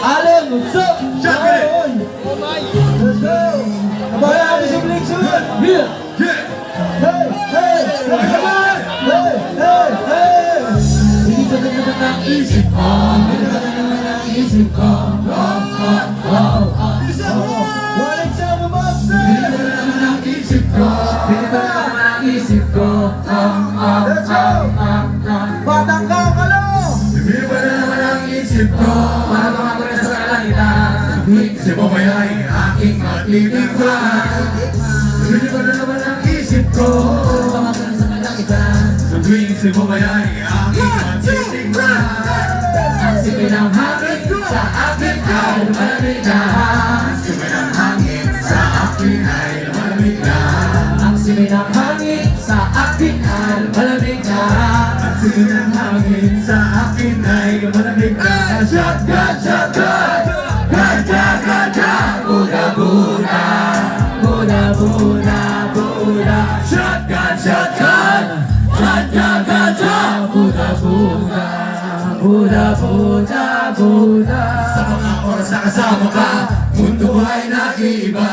Allen, what's up? Shot with it. Let's go. Abaya natin si Blake soon. Yeah. Yeah. Hey, hey, come on. Hey, hey, hey. Hindi ba naman ang isip ko? Hindi ba naman ang isip ko? Walang sama monster. Hindi ba naman ang isip ko? Hindi ba naman ang isip ko? Let's go. Batang kakalo. Hindi ba naman ang isip ko? Para tumakbo na sa kalangitan. Si Babayay, aking matibigyan. Hindi ba naman ang isip ko? Tumakbo na sa kalangitan. Sa tuwing si Babayay, aking matibigyan. Ang sipi ng hangin sa akin ay lumalamig na. Ang sipi ng hangin sa akin ay lumalamig na. Ang sipi ng hangin sa akin ay lumalamig na. Ang sipi ng hangin sa akin ay lumalamig na. Shotgun, shotgun, ganja, ganja, Buda, Buda, Buda, Buda, Buda. Shotgun, shotgun, ganja, ganja, Buda, Buda, Buda, Buda, Buda. Sa mga oras na kasama ka, mundo ay nag-iiba.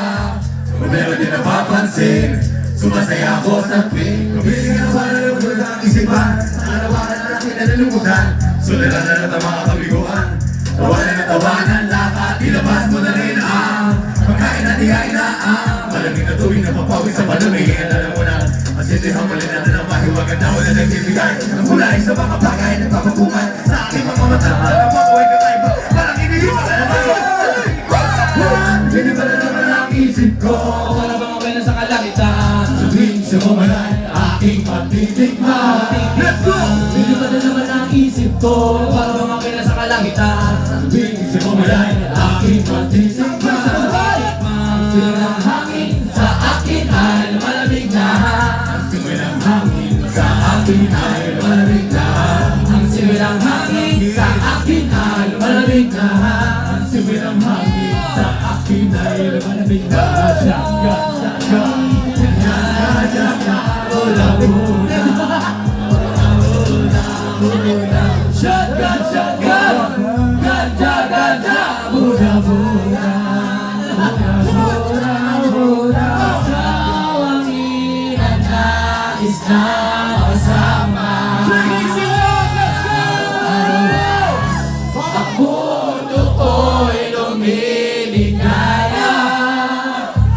Pero di napapansin, sumasaya ako sa tuwing kapiling na malulungkot ang isipan. Nakalawakan na natin na nalumutan, sulatan na natin ang mga kabiguan. Tawanan na tawanan, lakat, ilabas mo na rin ang pagkain na dihain na ang malamig na tuwing na papawin sa panamig. Alam mo na, masintihang mali natin ang mahiwagan na wala nagbibigay ng kulay sa mga bagay na papapungan sa aking mga mata. Alam mo, buhay ka tayo ba? Parang inihiwa ka naman. Hindi ba na naman ang isip ko? Para bang okay na sa kalangitan? Sa tuwing sa mamalay, aking matitikman. Let's go! Hindi ba na naman ang isip ko? Para bang okay na sa kalangitan? Sa tuwing sa mamalay, aking matitikman. Ang sila ng hangin sa akin ay lumalamig na. Ang simoy ng hangin sa akin ay lumalamig na. Ang simoy ng hangin sa akin ay lumalamig na. Ang simoy ng hangin sa akin ay lumalamig na. Shotgun, shotgun, Bula, bula. shotgun, shotgun, ganja, ganja, Buda, Buda, Buda, Buda. Hangin at nais na kasama. Ang mundo ko'y lumiligaya.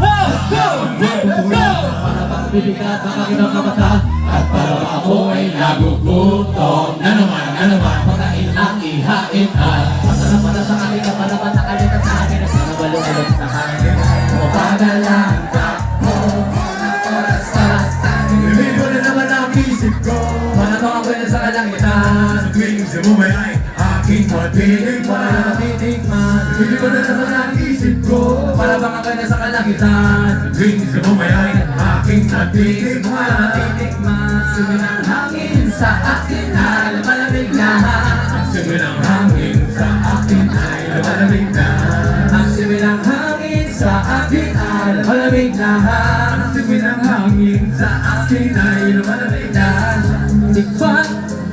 Let's go! Let's go! Para bang bibigat ang aking mga mata, at para bang ako ay nagugutom na naman, na naman. Pagkain ang ihain ay masarap para sa akin, na para bang nakalimutan sa akin, at nakabalong-balong sa hangin. Mabagal lang takbo ng oras para sa akin. Hindi ko na naman ang isip ko. Para bang ako'y nasa kalangitan. Sa tuwing sa bumayay, aking matitikman. Titikman. Hindi ko na naman ang isip ko. Para bang ako'y nasa kalangitan. Sa tuwing sa bumayay, aking matitikman. Titikman. Sumi ng hangin sa akin ay lumalamig na. Ang simoy ng hangin sa akin ay lumalamig na. Ang simoy ng hangin sa akin ay lumalamig na. Ang simoy ng hangin sa akin ay lumalamig na. Tikman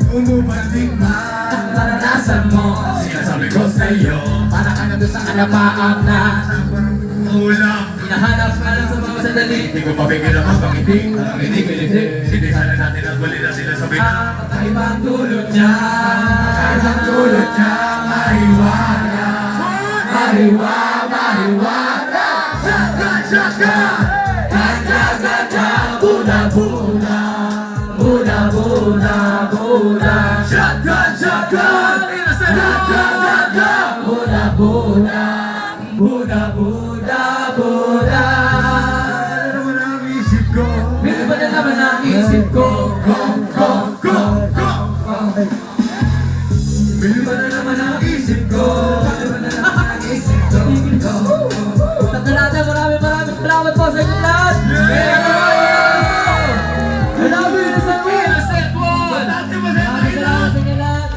Umupatikman. ang naranasan mo. Sinasabi ko sa'yo, Para ka na doon sa kalapaan na ulam. hinahanap ka lang sa mga sandali. Hindi ko mapigil ang pangiti. Ang hindi ko sindihan na natin at bali na sila sa Ang bina. kakaibang dulot niya. Kahit ang tulad niya, mahiwaga. Mahiwa, mahiwaga. Shotgun, shotgun! Ganja, ganja, Buda, Buda, Buda, Buda, Buda. Shotgun, shotgun! Ganja, ganja, Buda, Buda, Buda, Buda, Buda. Ano naman ang isip ko? Bili ba na naman ang isip ko? Go, go, go, go! Bili ba na naman ang isip ko? Bili ba na naman ang isip ko? Tatlo natin, maraming salamat po sa inyo lahat! I love you, innocent one! Innocent one! Maraming salamat sa inyo lahat!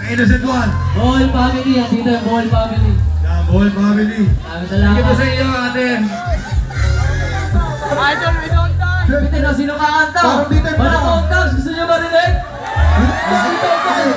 Innocent one! Bohol family, andito yung Bohol family. Yung Bohol family. Maraming salamat. Sige po sa inyo, ate. Idol, we don't die! Bitin na, sino kakanta? Parang bitin pa. Walang contact, gusto niyo marinig? Nakita ko tayo.